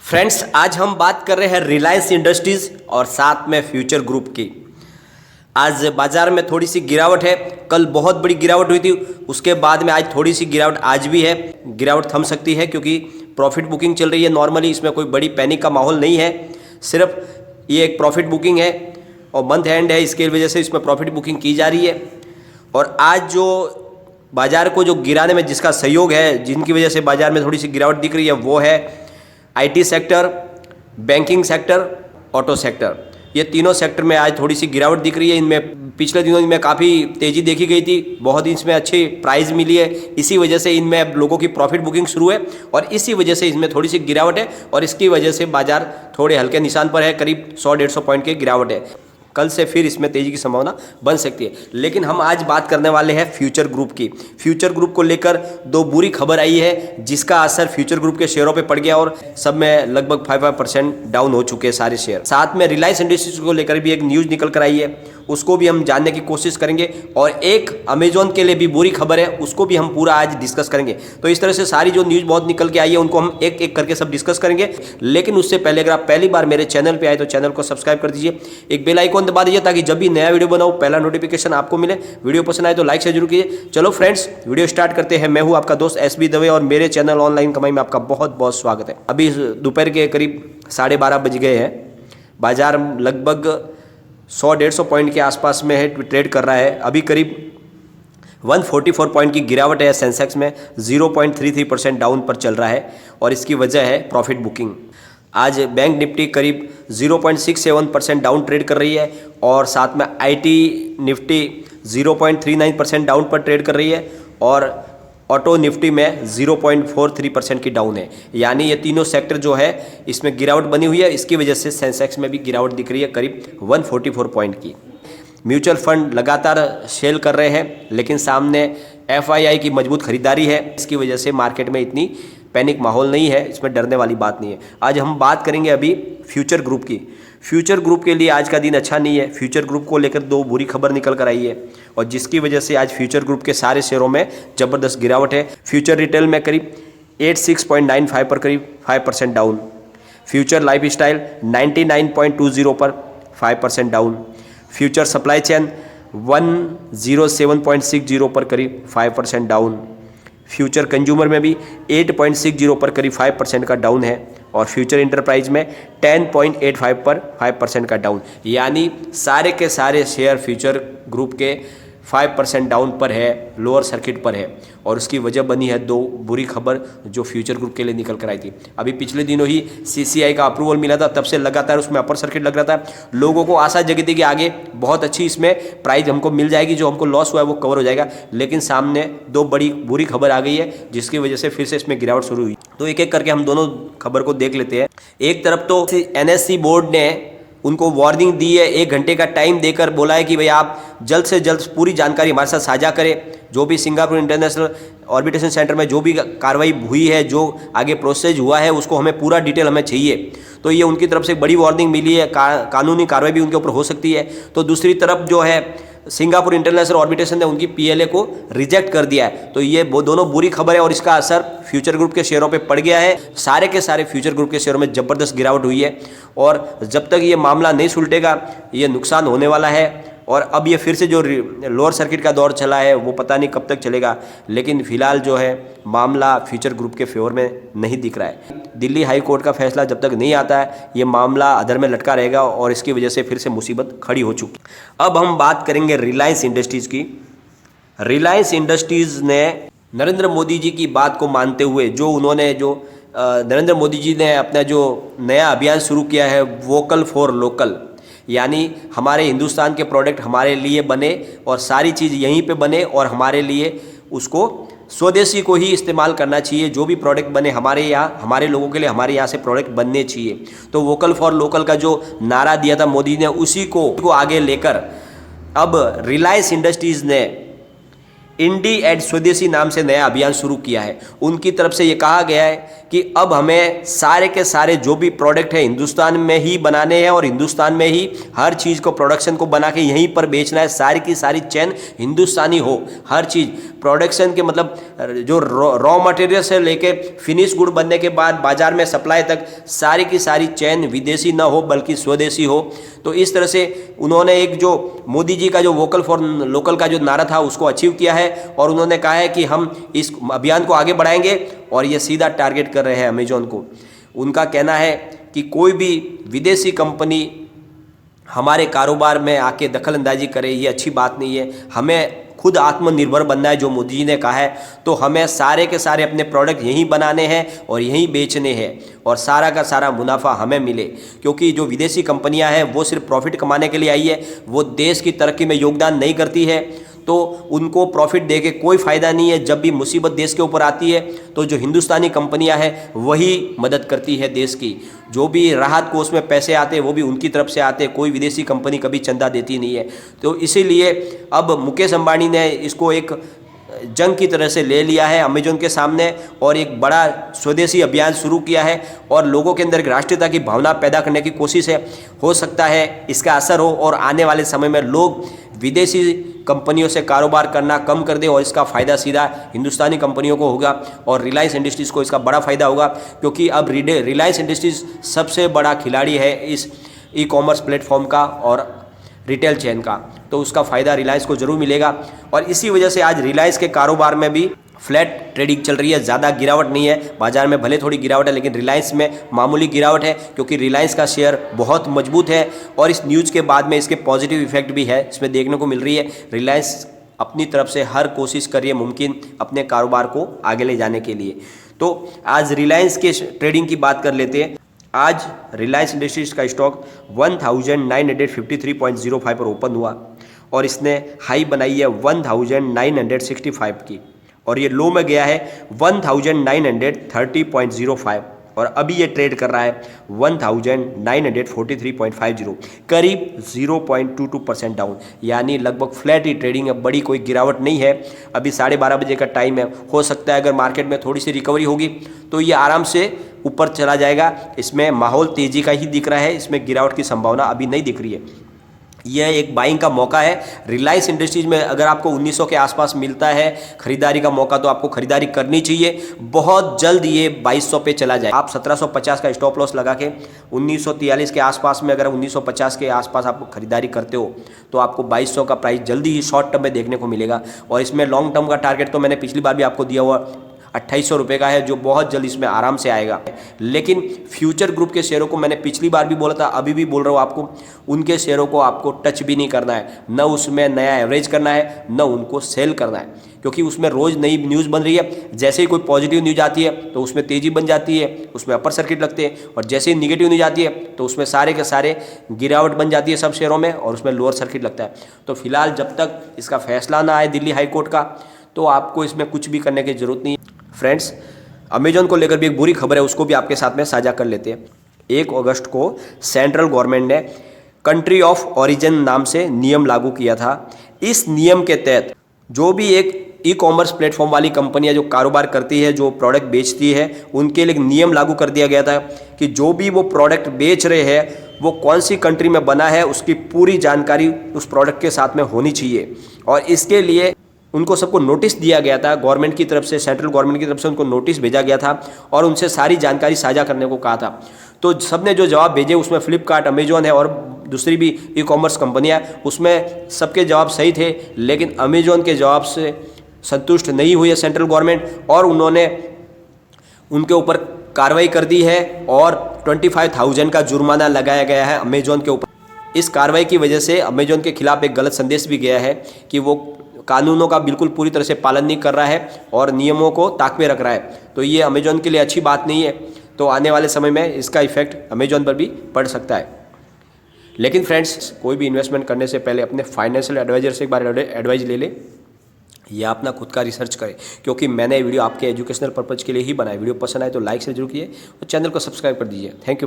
Friends, आज हम बात कर रहे हैं रिलायंस इंडस्ट्रीज और साथ में फ्यूचर ग्रुप की। आज बाजार में थोड़ी सी गिरावट है। कल बहुत बड़ी गिरावट हुई थी, उसके बाद में आज थोड़ी सी गिरावट आज भी है। गिरावट थम सकती है क्योंकि प्रॉफिट बुकिंग चल रही है। नॉर्मली इसमें कोई बड़ी पैनिक का माहौल नहीं है, सिर्फ ये एक प्रॉफिट बुकिंग है और मंथ एंड है, इसके वजह से इसमें प्रॉफिट बुकिंग की जा रही है। और आज जो बाजार को जो गिराने में जिसका सहयोग है, जिनकी वजह से बाजार में थोड़ी सी गिरावट दिख रही है, वो है IT sector, banking sector, auto sector. ये तीनों सेक्टर में आज थोड़ी सी गिरावट दिख रही है। इनमें पिछले दिनों इनमें काफ़ी तेज़ी देखी गई थी, बहुत इसमें अच्छी प्राइस मिली है। इसी वजह से इनमें अब लोगों की प्रॉफिट बुकिंग शुरू है और इसी वजह से इसमें थोड़ी सी गिरावट है और इसकी वजह से बाजार थोड़े हल्के निशान पर है। करीब 100-150 पॉइंट की गिरावट है। कल से फिर इसमें तेज़ी की संभावना बन सकती है। लेकिन हम आज बात करने वाले हैं फ्यूचर ग्रुप की। फ्यूचर ग्रुप को लेकर दो बुरी खबर आई है, जिसका असर फ्यूचर ग्रुप के शेयरों पे पड़ गया और सब में लगभग 5% डाउन हो चुके हैं सारे शेयर। साथ में रिलायंस इंडस्ट्रीज को लेकर भी एक न्यूज़ निकल कर आई है, उसको भी हम जानने की कोशिश करेंगे। और एक अमेजॉन के लिए भी बुरी खबर है, उसको भी हम पूरा आज डिस्कस करेंगे। तो इस तरह से सारी जो न्यूज़ बहुत निकल के आई है, उनको हम एक एक करके सब डिस्कस करेंगे। लेकिन उससे पहले अगर आप पहली बार मेरे चैनल पे आए तो चैनल को सब्सक्राइब कर दीजिए, एक बेल आइकॉन दबा दीजिए ताकि जब भी नया वीडियो बनाऊं पहला नोटिफिकेशन आपको मिले। वीडियो पसंद आए तो लाइक से जरूर कीजिए। चलो फ्रेंड्स, वीडियो स्टार्ट करते हैं। मैं हूं आपका दोस्त एसबी दवे और मेरे चैनल ऑनलाइन कमाई में आपका बहुत बहुत स्वागत है। अभी दोपहर के करीब 12:30 बज गए हैं। बाजार लगभग 100-150 पॉइंट के आसपास में है, ट्रेड कर रहा है। अभी करीब 144 पॉइंट की गिरावट है। सेंसेक्स में 0.33% डाउन पर चल रहा है और इसकी वजह है प्रॉफिट बुकिंग। आज बैंक निफ्टी करीब 0.67% डाउन ट्रेड कर रही है और साथ में आईटी निफ्टी 0.39% डाउन पर ट्रेड कर रही है और ऑटो निफ्टी में 0.43% की डाउन है। यानी ये तीनों सेक्टर जो है इसमें गिरावट बनी हुई है। इसकी वजह से सेंसेक्स में भी गिरावट दिख रही है करीब 144 पॉइंट की। म्यूचुअल फंड लगातार सेल कर रहे हैं, लेकिन सामने एफआईआई की मजबूत खरीदारी है। इसकी वजह से मार्केट में इतनी पैनिक माहौल नहीं है, इसमें डरने वाली बात नहीं है। आज हम बात करेंगे अभी फ्यूचर ग्रुप की। फ्यूचर ग्रुप के लिए आज का दिन अच्छा नहीं है। फ्यूचर ग्रुप को लेकर दो बुरी खबर निकल कर आई है और जिसकी वजह से आज फ्यूचर ग्रुप के सारे शेयरों में ज़बरदस्त गिरावट है। फ्यूचर रिटेल में करीब 86.95 पर करीब 5% डाउन। फ्यूचर लाइफ स्टाइल 99.20 पर 5% डाउन। फ्यूचर सप्लाई चेन 107.60 पर करीब 5% डाउन। फ्यूचर कंज्यूमर में भी 8.60 पर करीब 5% का डाउन है और फ्यूचर इंटरप्राइज में 10.85 पर 5% का डाउन। यानी सारे के सारे शेयर फ्यूचर ग्रुप के 5% डाउन पर है, लोअर सर्किट पर है और उसकी वजह बनी है दो बुरी खबर जो फ्यूचर ग्रुप के लिए निकल कर आई थी। अभी पिछले दिनों ही सीसीआई का अप्रूवल मिला था, तब से लगातार उसमें अपर सर्किट लग रहा था। लोगों को आशा जगी थी कि आगे बहुत अच्छी इसमें प्राइस हमको मिल जाएगी, जो हमको लॉस हुआ है वो कवर हो जाएगा। लेकिन सामने दो बड़ी बुरी खबर आ गई है, जिसकी वजह से फिर से इसमें गिरावट शुरू हुई। तो एक एक करके हम दोनों खबर को देख लेते हैं। एक तरफ तो एनएससी बोर्ड ने उनको वार्निंग दी है, 1 घंटे का टाइम देकर बोला है कि भाई आप जल्द से जल्द पूरी जानकारी हमारे साथ साझा करें। जो भी सिंगापुर इंटरनेशनल ऑर्बिटेशन सेंटर में जो भी कार्रवाई हुई है, जो आगे प्रोसेस हुआ है, उसको हमें पूरा डिटेल हमें चाहिए। तो ये उनकी तरफ से बड़ी वार्निंग मिली है, कानूनी कार्रवाई भी उनके ऊपर हो सकती है। तो दूसरी तरफ जो है सिंगापुर इंटरनेशनल ऑर्बिटेशन ने उनकी पीएलए को रिजेक्ट कर दिया है। तो ये दोनों बुरी खबर है और इसका असर फ्यूचर ग्रुप के शेयरों पे पड़ गया है। सारे के सारे फ्यूचर ग्रुप के शेयरों में ज़बरदस्त गिरावट हुई है और जब तक ये मामला नहीं सुलटेगा ये नुकसान होने वाला है। और अब ये फिर से जो लोअर सर्किट का दौर चला है वो पता नहीं कब तक चलेगा, लेकिन फिलहाल जो है मामला फ्यूचर ग्रुप के फेवर में नहीं दिख रहा है। दिल्ली हाई कोर्ट का फैसला जब तक नहीं आता है ये मामला अधर में लटका रहेगा और इसकी वजह से फिर से मुसीबत खड़ी हो चुकी। अब हम बात करेंगे रिलायंस इंडस्ट्रीज़ की। रिलायंस इंडस्ट्रीज़ ने नरेंद्र मोदी जी की बात को मानते हुए नरेंद्र मोदी जी ने अपना जो नया अभियान शुरू किया है, वोकल फॉर लोकल, यानी हमारे हिंदुस्तान के प्रोडक्ट हमारे लिए बने और सारी चीज़ यहीं पे बने और हमारे लिए उसको स्वदेशी को ही इस्तेमाल करना चाहिए। जो भी प्रोडक्ट बने हमारे यहाँ, हमारे लोगों के लिए हमारे यहाँ से प्रोडक्ट बनने चाहिए। तो वोकल फॉर लोकल का जो नारा दिया था मोदी ने, उसी को आगे लेकर अब रिलायंस इंडस्ट्रीज़ ने इंडी एड स्वदेशी नाम से नया अभियान शुरू किया है। उनकी तरफ से ये कहा गया है कि अब हमें सारे के सारे जो भी प्रोडक्ट है हिंदुस्तान में ही बनाने हैं और हिंदुस्तान में ही हर चीज़ को, प्रोडक्शन को बना के यहीं पर बेचना है। सारी की सारी चेन हिंदुस्तानी हो, हर चीज़ प्रोडक्शन के मतलब जो रॉ मटेरियल से लेके फिनिश गुड बनने के बाद बाजार में सप्लाई तक सारी की सारी चेन विदेशी न हो बल्कि स्वदेशी हो। तो इस तरह से उन्होंने एक जो मोदी जी का जो वोकल फॉर लोकल का जो नारा था उसको अचीव किया है और उन्होंने कहा है कि हम इस अभियान को आगे बढ़ाएंगे और ये सीधा टारगेट कर रहे हैं अमेजॉन को। उनका कहना है कि कोई भी विदेशी कंपनी हमारे कारोबार में आके दखल अंदाजी करे ये अच्छी बात नहीं है। हमें खुद आत्मनिर्भर बनना है, जो मोदी जी ने कहा है। तो हमें सारे के सारे अपने प्रोडक्ट यहीं बनाने हैं और यहीं बेचने हैं और सारा का सारा मुनाफा हमें मिले, क्योंकि जो विदेशी कंपनियां हैं वो सिर्फ प्रॉफिट कमाने के लिए आई है, वो देश की तरक्की में योगदान नहीं करती है। तो उनको प्रॉफिट दे के कोई फ़ायदा नहीं है। जब भी मुसीबत देश के ऊपर आती है तो जो हिंदुस्तानी कंपनियां हैं वही मदद करती है देश की। जो भी राहत कोष में पैसे आते हैं वो भी उनकी तरफ से आते हैं, कोई विदेशी कंपनी कभी चंदा देती नहीं है। तो इसीलिए अब मुकेश अंबानी ने इसको एक जंग की तरह से ले लिया है अमेजॉन के सामने और एक बड़ा स्वदेशी अभियान शुरू किया है और लोगों के अंदर एक राष्ट्रीयता की भावना पैदा करने की कोशिश है। हो सकता है इसका असर हो और आने वाले समय में लोग विदेशी कंपनियों से कारोबार करना कम कर दें और इसका फ़ायदा सीधा हिंदुस्तानी कंपनियों को होगा और रिलायंस इंडस्ट्रीज़ को इसका बड़ा फ़ायदा होगा, क्योंकि अब रिलायंस इंडस्ट्रीज़ सबसे बड़ा खिलाड़ी है इस ई कॉमर्स प्लेटफॉर्म का और रिटेल चेन का। तो उसका फ़ायदा रिलायंस को ज़रूर मिलेगा और इसी वजह से आज रिलायंस के कारोबार में भी फ्लैट ट्रेडिंग चल रही है। ज़्यादा गिरावट नहीं है बाजार में, भले थोड़ी गिरावट है लेकिन रिलायंस में मामूली गिरावट है, क्योंकि रिलायंस का शेयर बहुत मजबूत है और इस न्यूज़ के बाद में इसके पॉजिटिव इफेक्ट भी है इसमें देखने को मिल रही है। रिलायंस अपनी तरफ से हर कोशिश कर रही है मुमकिन अपने कारोबार को आगे ले जाने के लिए। तो आज रिलायंस के ट्रेडिंग की बात कर लेते हैं। आज रिलायंस इंडस्ट्रीज का स्टॉक 1953.05 पर ओपन हुआ और इसने हाई बनाई है 1965 की और ये लो में गया है 1930.05 और अभी ये ट्रेड कर रहा है 1943.50, करीब 0.22% डाउन, यानी लगभग फ्लैट ही ट्रेडिंग है, बड़ी कोई गिरावट नहीं है। अभी 12:30 बजे का टाइम है, हो सकता है अगर मार्केट में थोड़ी सी रिकवरी होगी तो ये आराम से ऊपर चला जाएगा। इसमें माहौल तेज़ी का ही दिख रहा है, इसमें गिरावट की संभावना अभी नहीं दिख रही है। यह एक बाइंग का मौका है रिलायंस इंडस्ट्रीज में। अगर आपको 1900 के आसपास मिलता है खरीदारी का मौका तो आपको खरीदारी करनी चाहिए। बहुत जल्द ये 2200 पे चला जाए। आप 1750 का स्टॉप लॉस लगा के 1943 के आसपास में अगर 1950 के आसपास आप खरीदारी करते हो तो आपको 2200 का प्राइस जल्दी ही शॉर्ट टर्म में देखने को मिलेगा। और इसमें लॉन्ग टर्म का टारगेट तो मैंने पिछली बार भी आपको दिया हुआ 2800 रुपये का है, जो बहुत जल्द इसमें आराम से आएगा। लेकिन फ्यूचर ग्रुप के शेयरों को मैंने पिछली बार भी बोला था, अभी भी बोल रहा हूँ आपको, उनके शेयरों को आपको टच भी नहीं करना है, न उसमें नया एवरेज करना है, न उनको सेल करना है, क्योंकि उसमें रोज़ नई न्यूज़ बन रही है। जैसे ही कोई पॉजिटिव न्यूज़ आती है तो उसमें तेज़ी बन जाती है, उसमें अपर सर्किट लगते हैं, और जैसे ही निगेटिव न्यूज़ आती है तो उसमें सारे के सारे गिरावट बन जाती है सब शेयरों में और उसमें लोअर सर्किट लगता है। तो फिलहाल जब तक इसका फैसला ना आए दिल्ली हाई कोर्ट का तो आपको इसमें कुछ भी करने की ज़रूरत नहीं है। फ्रेंड्स, अमेजॉन को लेकर भी एक बुरी खबर है, उसको भी आपके साथ में साझा कर लेते हैं। 1 अगस्त को सेंट्रल गवर्नमेंट ने कंट्री ऑफ ओरिजिन नाम से नियम लागू किया था। इस नियम के तहत जो भी एक ई कॉमर्स प्लेटफॉर्म वाली कंपनियां जो कारोबार करती है, जो प्रोडक्ट बेचती है, उनके लिए एक नियम लागू कर दिया गया था कि जो भी वो प्रोडक्ट बेच रहे हैं वो कौन सी कंट्री में बना है उसकी पूरी जानकारी उस प्रोडक्ट के साथ में होनी चाहिए। और इसके लिए उनको सबको नोटिस दिया गया था, गवर्नमेंट की तरफ से, सेंट्रल गवर्नमेंट की तरफ से उनको नोटिस भेजा गया था और उनसे सारी जानकारी साझा करने को कहा था। तो सबने जो जवाब भेजे उसमें फ्लिपकार्ट, अमेजॉन है और दूसरी भी ई कॉमर्स कंपनियां, उसमें सबके जवाब सही थे, लेकिन अमेजॉन के जवाब से संतुष्ट नहीं हुई है सेंट्रल गवर्नमेंट और उन्होंने उनके ऊपर कार्रवाई कर दी है और 25,000 का जुर्माना लगाया गया है अमेजॉन के ऊपर। इस कार्रवाई की वजह से अमेजॉन के खिलाफ एक गलत संदेश भी गया है कि वो कानूनों का बिल्कुल पूरी तरह से पालन नहीं कर रहा है और नियमों को ताक में रख रहा है। तो ये अमेजॉन के लिए अच्छी बात नहीं है। तो आने वाले समय में इसका इफेक्ट अमेजॉन पर भी पड़ सकता है। लेकिन फ्रेंड्स, कोई भी इन्वेस्टमेंट करने से पहले अपने फाइनेंशियल एडवाइजर से एक बार एडवाइस ले ले या अपना खुद का रिसर्च करें, क्योंकि मैंने वीडियो आपके एजुकेशनल पर्पज़ के लिए ही बनाया। वीडियो पसंद आए तो लाइक से जरूर कीजिए और चैनल को सब्सक्राइब कर दीजिए। Thank you.